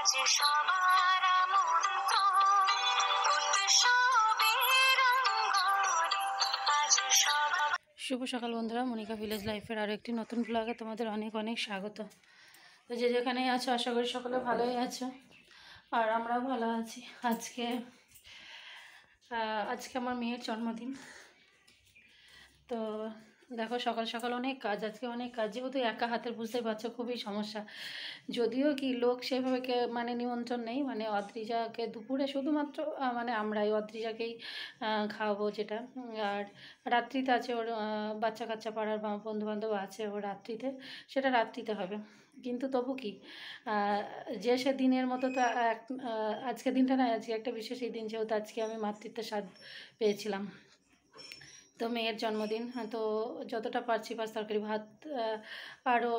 শুভ সকাল বন্ধুরা, মনিকা ভিলেজ লাইফের আরও একটি নতুন ব্লগে তোমাদের অনেক অনেক স্বাগত। তো যে যেখানেই আছো আশা করি সকলে ভালোই আছো, আর আমরাও ভালো আছি। আজকে আমার মেয়ের জন্মদিন। তো দেখো সকাল সকাল অনেক কাজ, আজকে অনেক কাজ, যেহেতু একা হাতের বুঝতেই পারছো খুবই সমস্যা। যদিও কি লোক সেভাবে নিমন্ত্রণ নেই, অদ্রিজাকে দুপুরে শুধুমাত্র আমরাই অদ্রিজাকেই খাওয়াবো যেটা। আর রাত্রিতে আছে ওর বাচ্চা কাচ্চা পাড়ার বন্ধুবান্ধব আছে, ওর রাত্রিতে সেটা রাত্রিতে হবে। কিন্তু তবু কি যে সে দিনের মতো তো আজকে দিনটা নয়, আজকে একটা বিশেষ এই দিন, যেহেতু আজকে আমি মাতৃত্বের স্বাদ পেয়েছিলাম। তো মেয়ের জন্মদিন, তো যতটা পারছি পাঁচ তরকারি ভাত আরও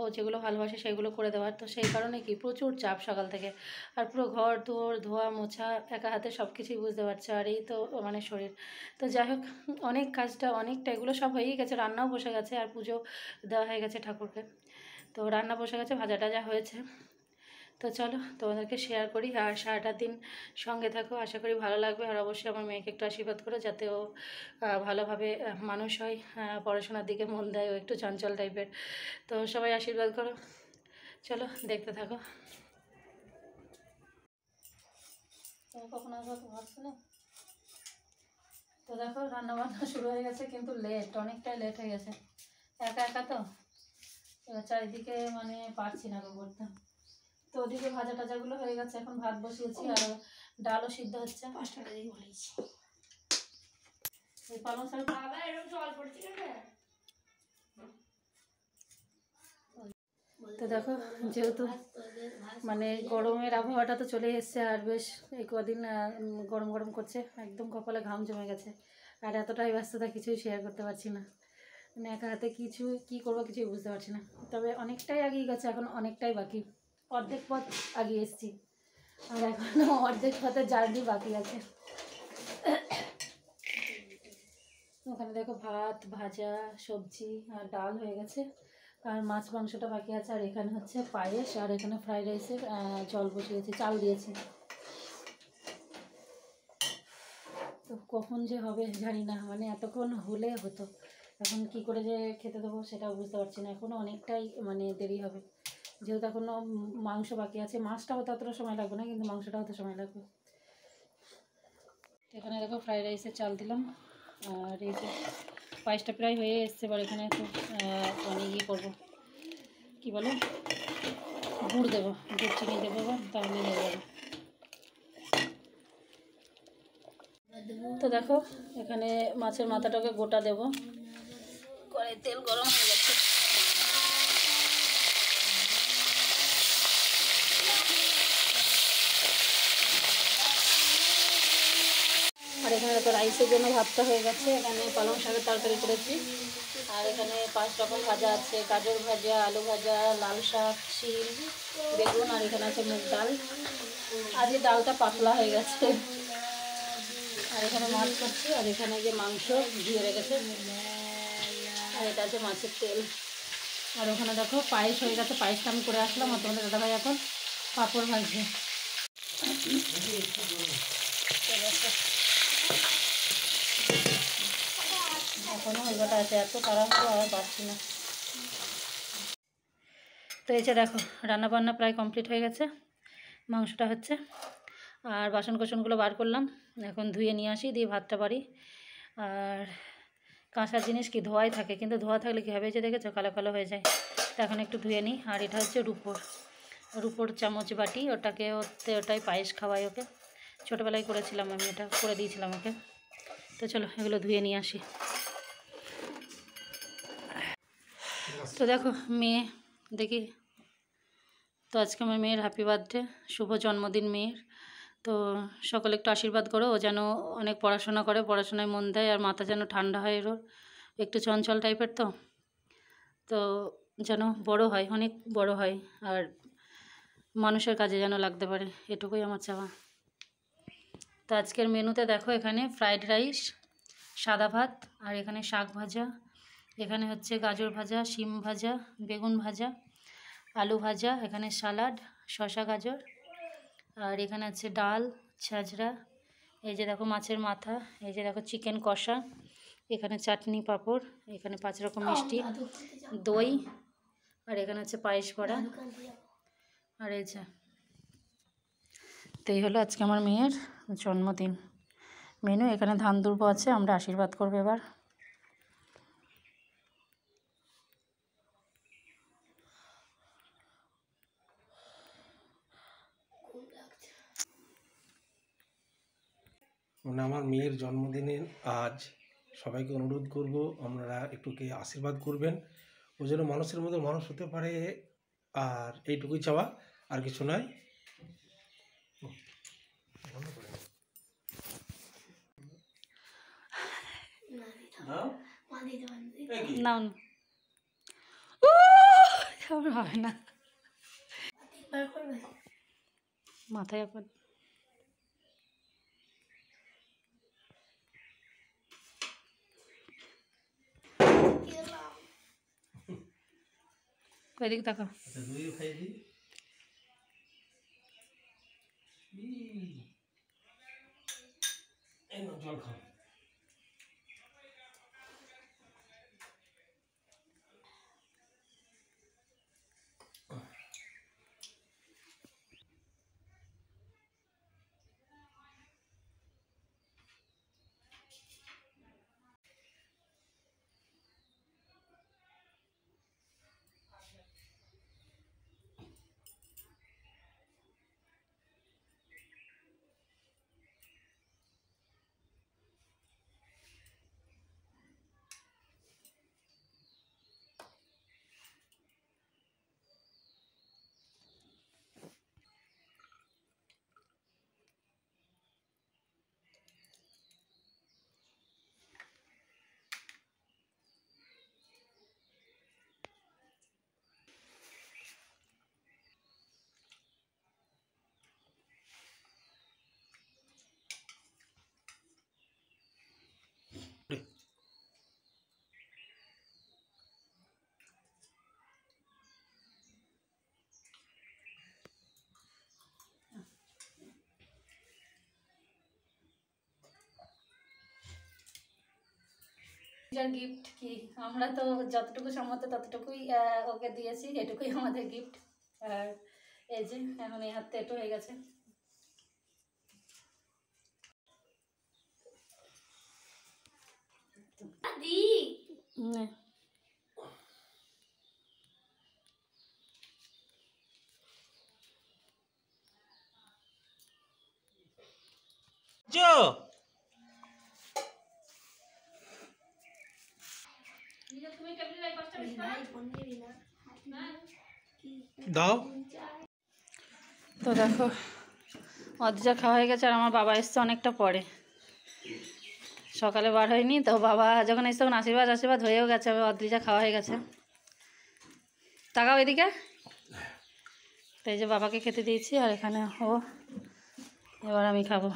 ও যেগুলো ভালোবাসে সেগুলো করে দেওয়ার। তো সেই কারণে কি প্রচুর চাপ সকাল থেকে, আর পুরো ঘর দুয়ার ধোয়া মোছা একা হাতে সব কিছুই বুঝতে পারছে। আর এই তো শরীর, তো যাই হোক অনেক কাজটা অনেকটা এগুলো সব হয়েই গেছে, রান্নাও বসে গেছে আর পুজো দেওয়া হয়ে গেছে ঠাকুরকে। তো রান্না বসে গেছে, ভাজা টাজা হয়েছে। তো চলো তোমাদেরকে শেয়ার করি, আর সারাটা দিন সঙ্গে থাকো, আশা করি ভালো লাগবে। আর অবশ্যই আমার মেয়েকে একটু আশীর্বাদ করো, যাতে ও ভালোভাবে মানুষ হয়, পড়াশোনার দিকে মন দেয়, ও একটু চঞ্চল টাইপের। তো সবাই আশীর্বাদ করো, চলো দেখতে থাকো। কখন আসবো তো ভাবছো না। তো দেখো রান্না বান্না শুরু হয়ে গেছে, কিন্তু অনেকটাই লেট হয়ে গেছে। একা একা তো চারিদিকে পারছি না করতে। তো ওদিকে ভাজা টাজাগুলো হয়ে গেছে, এখন ভাত বসিয়েছি আর ডালও সিদ্ধ হচ্ছে। 5টা বাজেই বলেছি। এই পালং শাক তো দেখো, যেহেতু গরমের আবহাওয়াটা তো চলে এসছে, আর বেশ এই কদিন গরম গরম করছে, একদম কপালে ঘাম জমে গেছে। আর এতটাই ব্যস্ততা কিছুই শেয়ার করতে পারছি না, একা হাতে কী করবো কিছুই বুঝতে পারছি না। তবে অনেকটাই এগিয়ে গেছে, এখন অনেকটাই বাকি, অর্ধেক পথ এগিয়ে এসেছি, আর এখনও অর্ধেক পথে জার্নি বাকি আছে। ওখানে দেখো ভাত ভাজা সবজি আর ডাল হয়ে গেছে, আর মাছ মাংসটা বাকি আছে। আর এখানে হচ্ছে পায়েস, আর এখানে ফ্রাইড রাইসের জল বসিয়েছি, চাল দিয়েছি। তো কখন যে হবে জানি না, এতক্ষণ হলে হতো, এখন কি করে যে খেতে দেবো সেটাও বুঝতে পারছি না। এখনও অনেকটাই দেরি হবে, যেহেতু এখনও মাংস বাকি আছে। মাছটা হতে অতটা সময় লাগবে না, কিন্তু মাংসটা হতে সময় লাগবে। এখানে দেখো ফ্রাইড রাইসের চাল দিলাম, আর এই যে পায়েসটা প্রায় হয়ে এসছে। এবার এখানে একটু ইয়ে করবো, কী বলে, গুড় দেবো, গুড় চিনি দেবো, তাহলে হয়ে যাবে। তো দেখো এখানে মাছের মাথাটাকে গোটা দেবো, কড়াই তেল গরম হয়ে গেছে। আর এখানে তো রাইসের জন্য ভাতটা হয়ে গেছে। এখানে পালং শাকের তরকারি করেছি, আর এখানে 5 রকম ভাজা আছে, গাজর ভাজা, আলু ভাজা, লাল শাক, শিম, বেগুন, আর এখানে আছে মুগ ডাল। আজ এই ডালটা পাতলা হয়ে গেছে। আর এখানে মাছ করছি, আর এখানে যে মাংস দিয়ে রেখেছে, আর এটা আছে মাছের তেল। আর ওখানে দেখো পায়েস হয়ে গেছে, পায়েসটা আমি করে আসলাম, আর তোমাদের দাদাভাই এখন পাঁপড় ভাজছে। এখনও হলবাটা আছে, এত তাড়াহুড়ো আর পাচ্ছি না। তো এই যে দেখো রান্নাবান্না প্রায় কমপ্লিট হয়ে গেছে, মাংসটা হচ্ছে, আর বাসন কোসনগুলো বার করলাম, এখন ধুয়ে নিয়ে আসি, দিয়ে ভাতটা বাড়ি। আর কাঁসার জিনিস কি ধোয়াই থাকে, কিন্তু ধোয়া থাকলে কী হবে, যে দেখেছো কালো কালো হয়ে যায়। তো এখন একটু ধুয়ে নিই। আর এটা হচ্ছে রুপোর চামচ বাটি, ওটাই পায়েস খাওয়াই ওকে, ছোটোবেলায় করেছিলাম আমি, এটা করে দিয়েছিলাম ওকে। তো চলো এগুলো ধুয়ে নিয়ে আসি। তো দেখো মেয়ে দেখি, তো আজকে আমার মেয়ের হ্যাপি বার্থডে, শুভ জন্মদিন মেয়ের। তো সকলে একটু আশীর্বাদ করো, ও যেন অনেক পড়াশোনা করে, পড়াশোনায় মন দেয়, আর মাথা যেন ঠান্ডা হয়, ওর একটু চঞ্চল টাইপের, তো যেন বড় হয়, অনেক বড় হয়, আর মানুষের কাজে যেন লাগতে পারে, এটুকুই আমার চাওয়া। তো আজকের মেনুতে দেখো এখানে ফ্রাইড রাইস, সাদা ভাত, আর এখানে শাক ভাজা, এখানে হচ্ছে গাজর ভাজা, শিম ভাজা, বেগুন ভাজা, আলু ভাজা, এখানে সালাড, শসা গাজর, আর এখানে আছে ডাল, ছাজরা, এই যে দেখো মাছের মাথা, এই যে দেখো চিকেন কষা, এখানে চাটনি পাঁপড়, এখানে 5 রকম মিষ্টি, দই, আর এখানে আছে পায়েস করা, আর এই যে। তো এই হলো আজকে আমার মেয়ের জন্মদিন মেনু। এখানে ধান দুর্ব আছে, আমরা আশীর্বাদ করবো এবার। মানে আমার মেয়ের জন্মদিনে আজ সবাইকে অনুরোধ করব, আপনারা একটুকে আশীর্বাদ করবেন, ও যেন মানুষের মধ্যে মানুষ হতে পারে, আর এইটুকুই চাওয়া, আর কিছু নয়। না হবে না, মাথায় এখন এদিকে দেখো। জল খাও। গিফট কি, আমরা তো যতটুকু সামর্থ্য ততটুকুই ওকে দিয়েছি, এটুকুই আমাদের গিফট। আর এই যে এখন এই হাতটা একটু হয়ে গেছে। দাও। তো দেখো অর্ধেক খাওয়া হয়ে গেছে, আর আমার বাবা এসছে অনেকটা পরে, সকালে বার হয়নি তো। বাবা যখন এসছে তখন আশীর্বাদ হয়েও গেছে, অর্ধেক খাওয়া হয়ে গেছে। তাকাও এদিকে। তো এই যে বাবাকে খেতে দিয়েছি, আর এখানে ও, এবার আমি খাবো।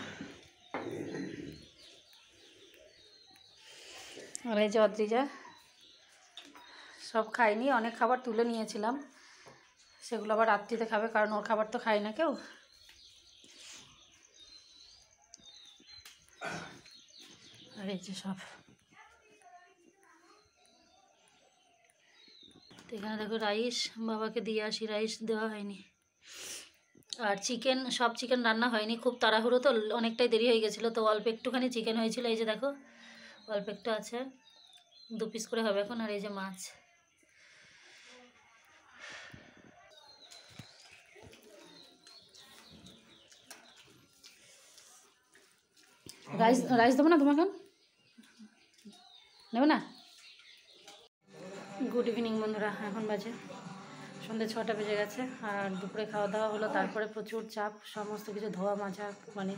আর এই যে অদ্রিজা সব খাইনি, অনেক খাবার তুলে নিয়েছিলাম, সেগুলো আবার রাত্রিতে খাবে, কারণ ওর খাবার তো খাই না কেউ। আর এই যে সব, তো এখানে দেখো রাইস, বাবাকে দিয়ে আসি, রাইস দেওয়া হয়নি। আর চিকেন, সব চিকেন রান্না হয়নি, খুব তাড়াহুড়ো তো, অনেকটাই দেরি হয়ে গেছিলো, তো অল্প একটুখানি চিকেন হয়েছিল। এই যে দেখো অল্প একটু আছে, 2 পিস করে হবে এখন। আর এই যে মাছ, রাইস দেবো না তোমাকে, নেবে না? গুড ইভিনিং বন্ধুরা, এখন বাজে সন্ধ্যে 6টা বেজে গেছে। আর দুপুরে খাওয়া দাওয়া হলো, তারপরে প্রচুর চাপ, সমস্ত কিছু ধোয়া মাজা, মানে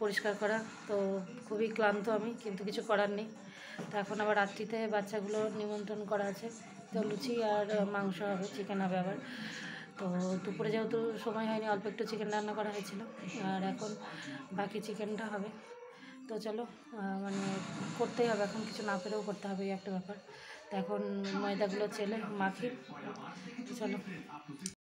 পরিষ্কার করা, তো খুবই ক্লান্ত আমি, কিন্তু কিছু করার নেই। তো এখন আবার রাত্রিতে বাচ্চাগুলো নিমন্ত্রণ করা আছে, তো লুচি আর মাংস হবে, চিকেন হবে আবার। তো দুপুরে যেহেতু সময় হয়নি, অল্প একটু চিকেন রান্না করা হয়েছিল, আর এখন বাকি চিকেনটা হবে। তো চলো, মানে করতেই হবে, এখন কিছু না পেরেও করতে হবে, এই একটা ব্যাপার। তো এখন ময়দাগুলো চেলে মাখি, চলো।